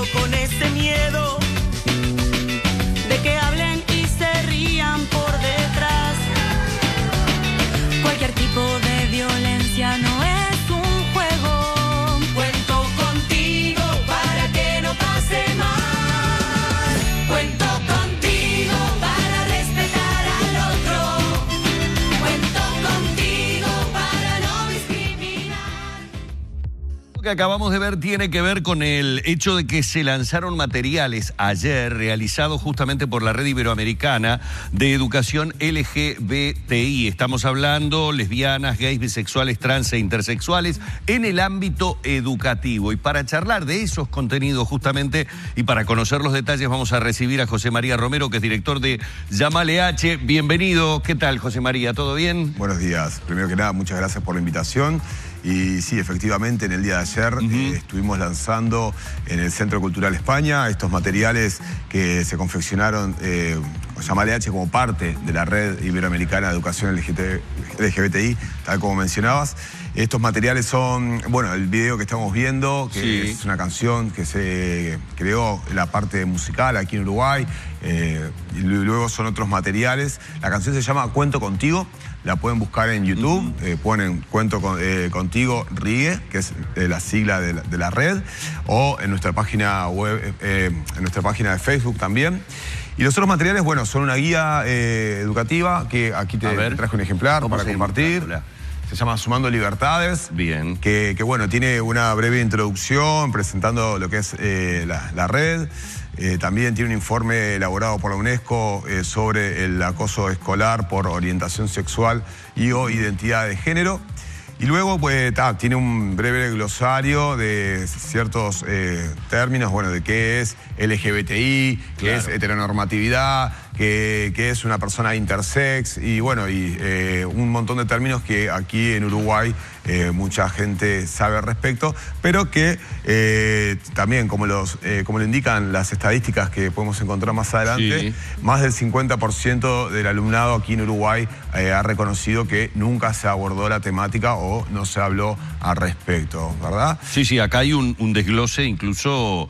pero con ese miedo de que hablen y se rían por detrás. Cualquier tipo de violencia no es un juego. Cuento contigo para que no pase mal. Cuento contigo para respetar al otro. Cuento contigo para no discriminar. Lo que acabamos de ver tiene que ver con el hecho de que se lanzaron materiales ayer realizados justamente por la Red Iberoamericana de Educación LGBTI. Estamos hablando lesbianas, gays, bisexuales, trans e intersexuales en el ámbito educativo. Y para charlar de esos contenidos justamente y para conocer los detalles vamos a recibir a José María Romero, que es director de Llamale H. Bienvenido. ¿Qué tal, José María? ¿Todo bien? Buenos días. Primero que nada, muchas gracias por la invitación. Y sí, efectivamente, en el día de ayer estuvimos lanzando en el Centro Cultural España estos materiales que se confeccionaron Llamale H como parte de la Red Iberoamericana de Educación LGBTI, tal como mencionabas. Estos materiales son, bueno, el video que estamos viendo, que es una canción que se creó en la parte musical aquí en Uruguay, y luego son otros materiales. La canción se llama Cuento Contigo, la pueden buscar en YouTube, ponen Cuento Contigo RIE, que es la sigla de la red, o en nuestra página web, en nuestra página de Facebook también. Y los otros materiales, bueno, son una guía educativa, que aquí te traje un ejemplar para compartir. Se llama Sumando Libertades. Bien. Que bueno, tiene una breve introducción presentando lo que es la red. También tiene un informe elaborado por la UNESCO sobre el acoso escolar por orientación sexual y o identidad de género. Y luego pues, tiene un breve glosario de ciertos términos, bueno, de qué es LGBTI, qué es heteronormatividad, qué es una persona intersex y bueno, un montón de términos que aquí en Uruguay mucha gente sabe al respecto, pero que también, como lo indican las estadísticas que podemos encontrar más adelante, más del 50% del alumnado aquí en Uruguay ha reconocido que nunca se abordó la temática o no se habló al respecto, ¿verdad? Sí, acá hay un desglose incluso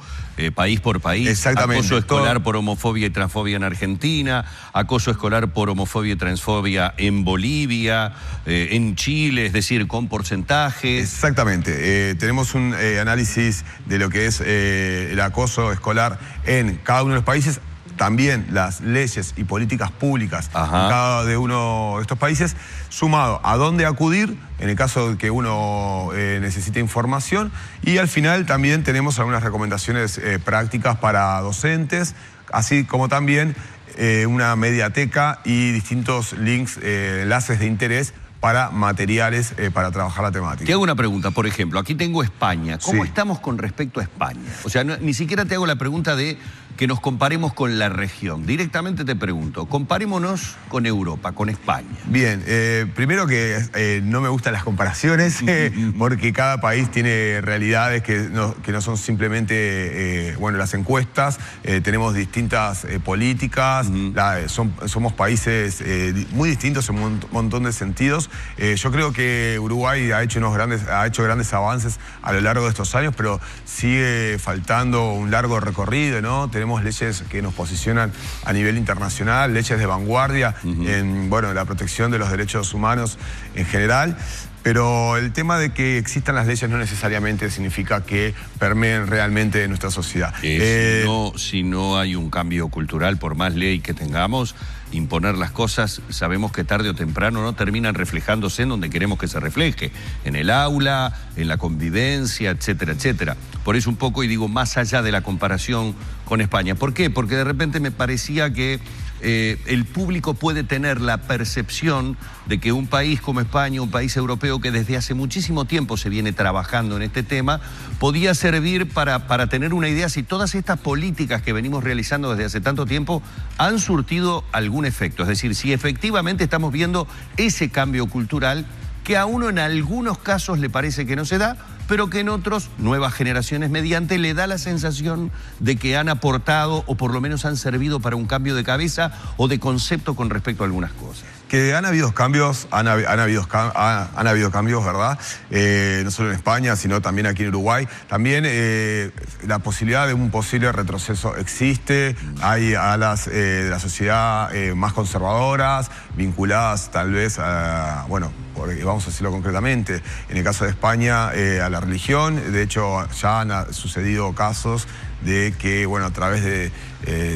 país por país. Exactamente. Acoso escolar por homofobia y transfobia en Argentina, acoso escolar por homofobia y transfobia en Bolivia, en Chile, es decir, con porcentajes. Exactamente. Tenemos un análisis de lo que es el acoso escolar en cada uno de los países. También las leyes y políticas públicas en cada de uno de estos países, sumado a dónde acudir en el caso de que uno necesite información. Y al final también tenemos algunas recomendaciones prácticas para docentes, así como también una mediateca y distintos links, enlaces de interés para materiales para trabajar la temática. Te hago una pregunta, por ejemplo, aquí tengo España. ¿Cómo estamos con respecto a España? O sea, ni siquiera te hago la pregunta de que nos comparemos con la región. Directamente te pregunto, comparémonos con Europa, con España. Bien, primero que no me gustan las comparaciones, porque cada país tiene realidades que no son simplemente, bueno, las encuestas. Tenemos distintas políticas, somos países muy distintos en un montón de sentidos. Yo creo que Uruguay ha hecho grandes avances a lo largo de estos años, pero sigue faltando un largo recorrido, ¿no? Tenemos leyes que nos posicionan a nivel internacional, leyes de vanguardia en la protección de los derechos humanos en general. Pero el tema de que existan las leyes no necesariamente significa que permeen realmente nuestra sociedad. Si no hay un cambio cultural, por más ley que tengamos, imponer las cosas, sabemos que tarde o temprano no terminan reflejándose en donde queremos que se refleje, en el aula, en la convivencia, etcétera, etcétera. Por eso un poco, y digo, más allá de la comparación con España. ¿Por qué? Porque de repente me parecía que el público puede tener la percepción de que un país como España, un país europeo que desde hace muchísimo tiempo se viene trabajando en este tema, podía servir para tener una idea si todas estas políticas que venimos realizando desde hace tanto tiempo han surtido algún efecto. Es decir, si efectivamente estamos viendo ese cambio cultural que a uno en algunos casos le parece que no se da, pero que en otros, nuevas generaciones mediante, le da la sensación de que han aportado o por lo menos han servido para un cambio de cabeza o de concepto con respecto a algunas cosas. Que han habido cambios, han habido cambios, ¿verdad? No solo en España, sino también aquí en Uruguay. También la posibilidad de un posible retroceso existe. Hay alas de la sociedad más conservadoras, vinculadas tal vez a, bueno, vamos a decirlo concretamente, en el caso de España, a la religión. De hecho, ya han sucedido casos de que, bueno, a través de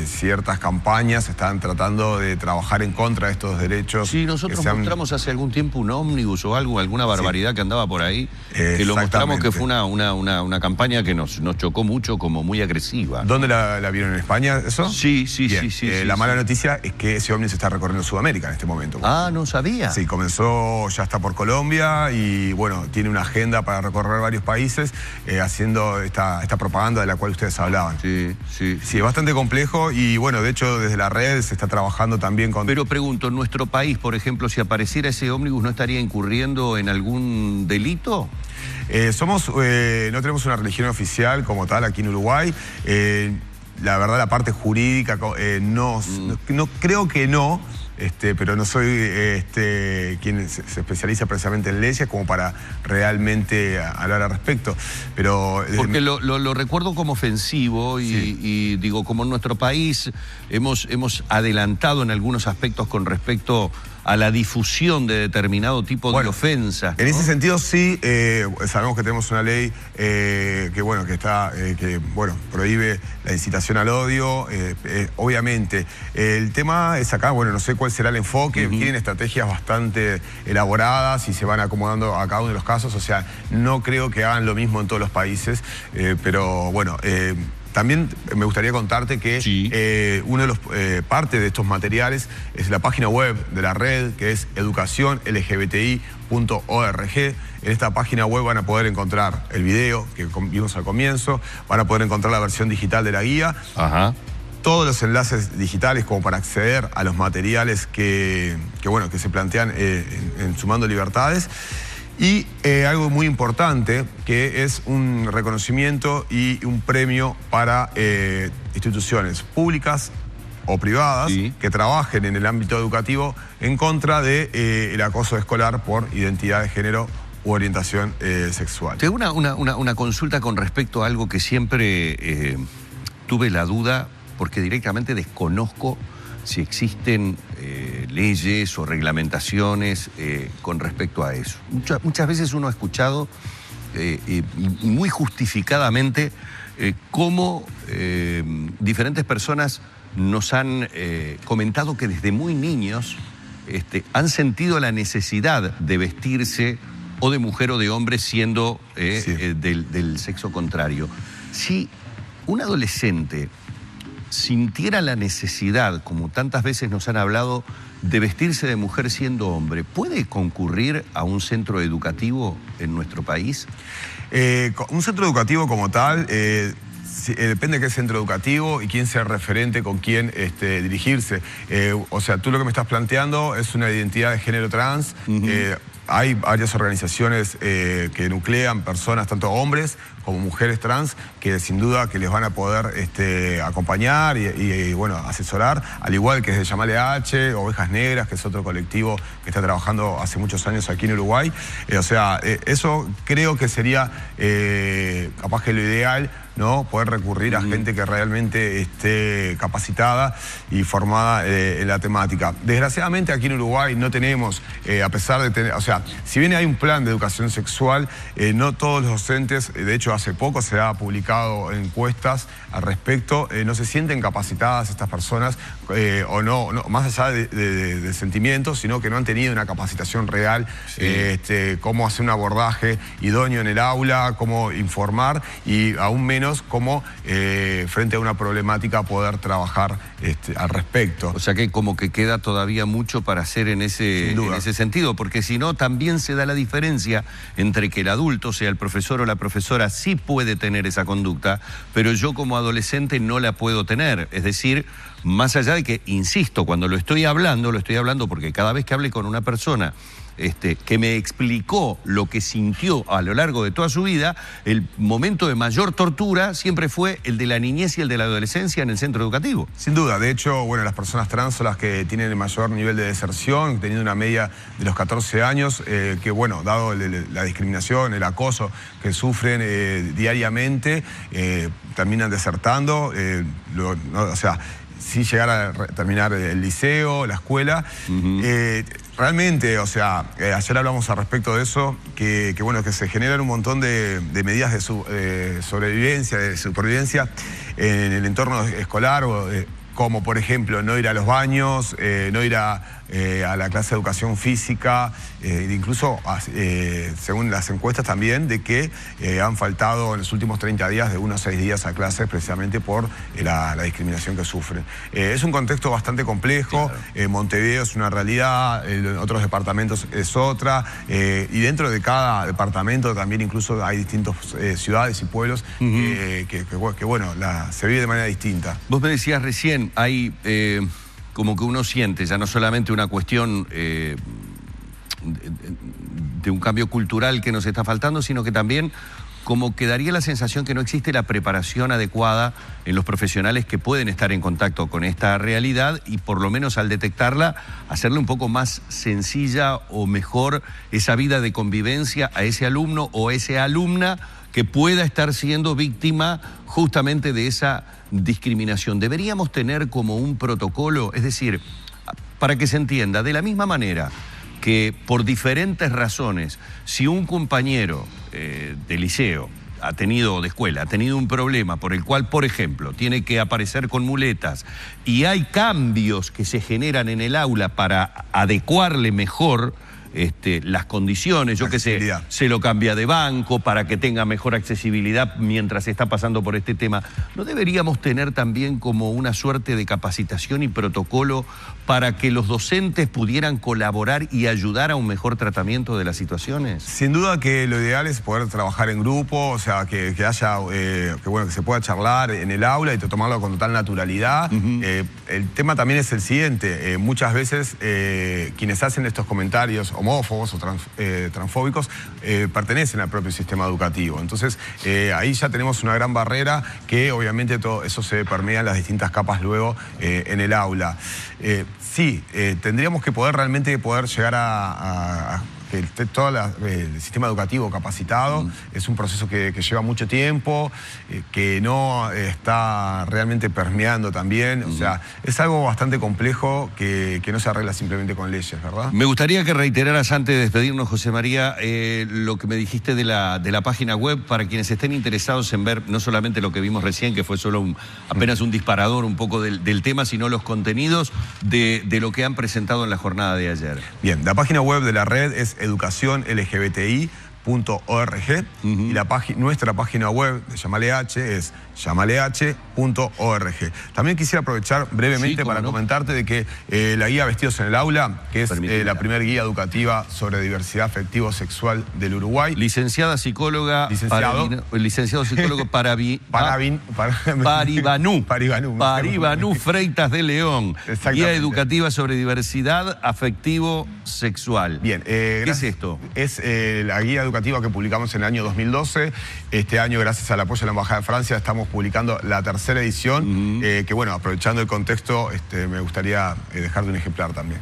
ciertas campañas están tratando de trabajar en contra de estos derechos. Sí, nosotros mostramos hace algún tiempo un ómnibus o algo, alguna barbaridad sí, que andaba por ahí, que lo mostramos, que fue una campaña que nos chocó mucho, como muy agresiva. ¿Dónde la vieron, en España eso? Sí. La mala noticia es que ese ómnibus está recorriendo Sudamérica en este momento. Ah, no sabía. Sí, comenzó, ya está por Colombia y, bueno, tiene una agenda para recorrer varios países haciendo esta propaganda de la cual ustedes hablaban. Sí. Sí, es bastante complejo y, bueno, de hecho, desde la red se está trabajando también con... Pero pregunto, ¿en nuestro país, por ejemplo, si apareciera ese ómnibus, no estaría incurriendo en algún delito? No tenemos una religión oficial como tal aquí en Uruguay. La verdad, la parte jurídica, no creo que no. Pero no soy quien se especializa precisamente en leyes como para realmente hablar al respecto. Pero, porque lo recuerdo como ofensivo y digo, como en nuestro país hemos adelantado en algunos aspectos con respecto a la difusión de determinado tipo de ofensas, ¿no? En ese sentido sí, sabemos que tenemos una ley que prohíbe la incitación al odio, obviamente. El tema es acá, bueno, no sé cuál será el enfoque, tienen estrategias bastante elaboradas y se van acomodando a cada uno de los casos, o sea, no creo que hagan lo mismo en todos los países, pero bueno... También me gustaría contarte que uno de los parte de estos materiales es la página web de la red, que es educacionlgbti.org. En esta página web van a poder encontrar el video que vimos al comienzo, van a poder encontrar la versión digital de la guía, todos los enlaces digitales como para acceder a los materiales que se plantean en Sumando Libertades. Y algo muy importante, que es un reconocimiento y un premio para instituciones públicas o privadas que trabajen en el ámbito educativo en contra del acoso escolar por identidad de género u orientación sexual. Tengo una consulta con respecto a algo que siempre tuve la duda, porque directamente desconozco si existen leyes o reglamentaciones con respecto a eso. Muchas veces uno ha escuchado, muy justificadamente, cómo diferentes personas nos han comentado que desde muy niños han sentido la necesidad de vestirse o de mujer o de hombre siendo del sexo contrario. Si un adolescente sintiera la necesidad, como tantas veces nos han hablado, de vestirse de mujer siendo hombre, ¿puede concurrir a un centro educativo en nuestro país? Un centro educativo como tal, depende de qué centro educativo y quién sea el referente, con quién dirigirse. O sea, tú lo que me estás planteando es una identidad de género trans. Hay varias organizaciones que nuclean personas, tanto hombres como mujeres trans, que sin duda que les van a poder acompañar y bueno, asesorar, al igual que desde Llamale H, Ovejas Negras, que es otro colectivo que está trabajando hace muchos años aquí en Uruguay. O sea, eso creo que sería capaz que lo ideal, ¿no? Poder recurrir a gente que realmente esté capacitada y formada en la temática. Desgraciadamente aquí en Uruguay no tenemos, a pesar de tener, o sea, si bien hay un plan de educación sexual, no todos los docentes, de hecho hace poco se ha publicado encuestas al respecto, no se sienten capacitadas estas personas, o no, más allá de sentimientos, sino que no han tenido una capacitación real, cómo hacer un abordaje idóneo en el aula, cómo informar y aún menos cómo frente a una problemática poder trabajar al respecto. O sea que como que queda todavía mucho para hacer en ese sentido, porque si no también se da la diferencia entre que el adulto, sea el profesor o la profesora, sí puede tener esa conducta, pero yo como adolescente no la puedo tener. Es decir, más allá de que, insisto, cuando lo estoy hablando porque cada vez que hable con una persona que me explicó lo que sintió a lo largo de toda su vida, el momento de mayor tortura siempre fue el de la niñez y el de la adolescencia en el centro educativo. Sin duda, de hecho, bueno, las personas trans son las que tienen el mayor nivel de deserción, teniendo una media de los 14 años, que bueno, dado la discriminación, el acoso que sufren diariamente, terminan desertando, o sea, sin llegar a terminar el liceo, la escuela. Realmente, o sea, ayer hablamos al respecto de eso, que bueno, que se generan un montón de medidas de sobrevivencia, de supervivencia en el entorno escolar, como por ejemplo no ir a los baños, no ir a la clase de educación física, incluso según las encuestas también, de que han faltado en los últimos 30 días de 1 a 6 días a clases precisamente por la discriminación que sufren. Es un contexto bastante complejo, claro. Montevideo es una realidad, en otros departamentos es otra, y dentro de cada departamento también incluso hay distintas ciudades y pueblos que bueno, se vive de manera distinta. Vos me decías recién, hay como que uno siente ya no solamente una cuestión de un cambio cultural que nos está faltando, sino que también como que daría la sensación que no existe la preparación adecuada en los profesionales que pueden estar en contacto con esta realidad y por lo menos al detectarla, hacerle un poco más sencilla o mejor esa vida de convivencia a ese alumno o esa alumna que pueda estar siendo víctima justamente de esa discriminación. Deberíamos tener como un protocolo, es decir, para que se entienda, de la misma manera que por diferentes razones, si un compañero de liceo de escuela ha tenido un problema por el cual, por ejemplo, tiene que aparecer con muletas y hay cambios que se generan en el aula para adecuarle mejor las condiciones, yo qué sé, se lo cambia de banco para que tenga mejor accesibilidad mientras está pasando por este tema. ¿No deberíamos tener también como una suerte de capacitación y protocolo para que los docentes pudieran colaborar y ayudar a un mejor tratamiento de las situaciones? Sin duda que lo ideal es poder trabajar en grupo, o sea, que haya, que se pueda charlar en el aula y tomarlo con total naturalidad. El tema también es el siguiente, muchas veces quienes hacen estos comentarios homófobos o transfóbicos pertenecen al propio sistema educativo. Entonces, ahí ya tenemos una gran barrera que obviamente todo eso se permea en las distintas capas luego en el aula. Sí, tendríamos que realmente poder llegar a que todo el sistema educativo capacitado. Es un proceso que lleva mucho tiempo, que no está realmente permeando también. O sea, es algo bastante complejo que no se arregla simplemente con leyes, ¿verdad? Me gustaría que reiteraras antes de despedirnos, José María, lo que me dijiste de la página web para quienes estén interesados en ver no solamente lo que vimos recién, que fue solo apenas un disparador un poco del tema, sino los contenidos de lo que han presentado en la jornada de ayer. Bien, la página web de la red es educacionlgbti.org y nuestra página web de Llamale H es llamaleh.org. También quisiera aprovechar brevemente para comentarte de que la guía Vestidos en el Aula, que es la primera guía educativa sobre diversidad afectivo-sexual del Uruguay. Licenciado psicólogo Paribanú Freitas de León. Guía educativa sobre diversidad afectivo-sexual. Bien. ¿Qué es esto? Es la guía educativa que publicamos en el año 2012. Este año, gracias al apoyo de la Embajada de Francia, estamos publicando la tercera edición, que bueno, aprovechando el contexto, me gustaría dejarte un ejemplar también.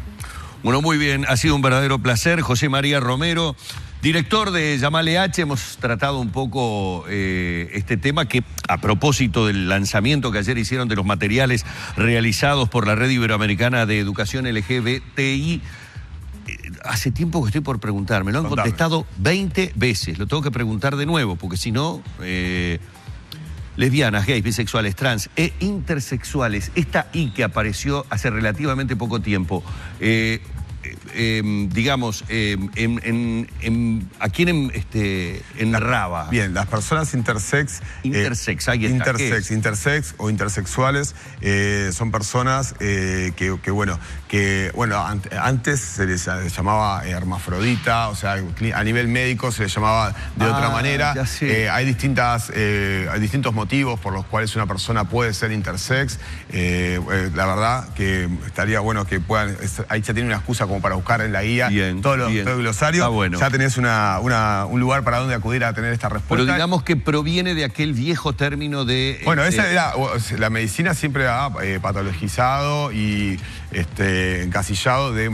Bueno, muy bien, ha sido un verdadero placer. José María Romero, director de Llamale H, hemos tratado un poco este tema que, a propósito del lanzamiento que ayer hicieron de los materiales realizados por la Red Iberoamericana de Educación LGBTI, hace tiempo que estoy por preguntar, me lo han contestado 20 veces, lo tengo que preguntar de nuevo, porque si no, lesbianas, gays, bisexuales, trans e intersexuales, esta I que apareció hace relativamente poco tiempo, digamos, ¿a quién enraba? Bien, las personas intersex. Intersex o intersexuales son personas que antes se les llamaba hermafrodita, o sea, a nivel médico se les llamaba de otra manera. Hay distintos motivos por los cuales una persona puede ser intersex. La verdad que estaría bueno que puedan, ahí ya tiene una excusa como para buscar en la guía Bien, todo bien. el glosario. Está bueno. Ya tenés un lugar para donde acudir a tener esta respuesta. Pero digamos que proviene de aquel viejo término de... Bueno, esa era, la medicina siempre ha patologizado y encasillado de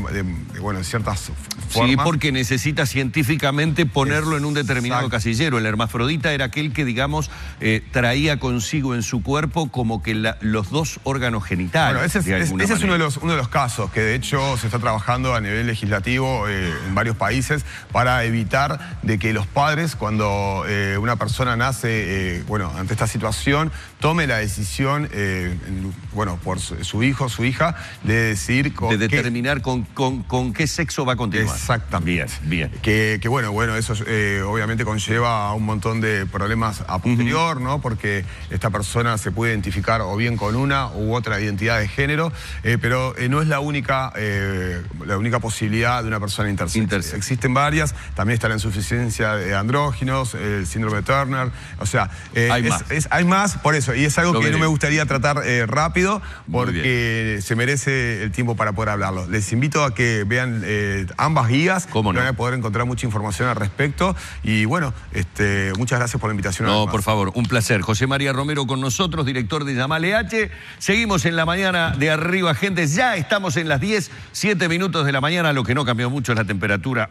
ciertas formas. Sí, porque necesita científicamente ponerlo en un determinado casillero. El hermafrodita era aquel que, digamos, traía consigo en su cuerpo como que los dos órganos genitales. Bueno, ese es uno de los casos que de hecho se está trabajando a nivel legislativo en varios países para evitar de que los padres, cuando una persona nace, ante esta situación, tome la decisión, por su hijo, su hija, de decidir de determinar con qué sexo va a continuar. Exactamente. Bien. Que eso obviamente conlleva a un montón de problemas a posterior, ¿no? Porque esta persona se puede identificar o bien con una u otra identidad de género, pero no es la única posibilidad de una persona intersex. Existen varias, también está la insuficiencia de andrógenos, el síndrome de Turner, o sea, hay más por eso, y es algo que no me gustaría tratar rápido, porque se merece el tiempo para poder hablarlo. Les invito a que vean ambas guías, que van a poder encontrar mucha información al respecto, y bueno, muchas gracias por la invitación. No, por favor, un placer. José María Romero con nosotros, director de Llamale H. Seguimos en la mañana de Arriba, gente. Ya estamos en las 10:07 de la mañana. Lo que no cambió mucho es la temperatura.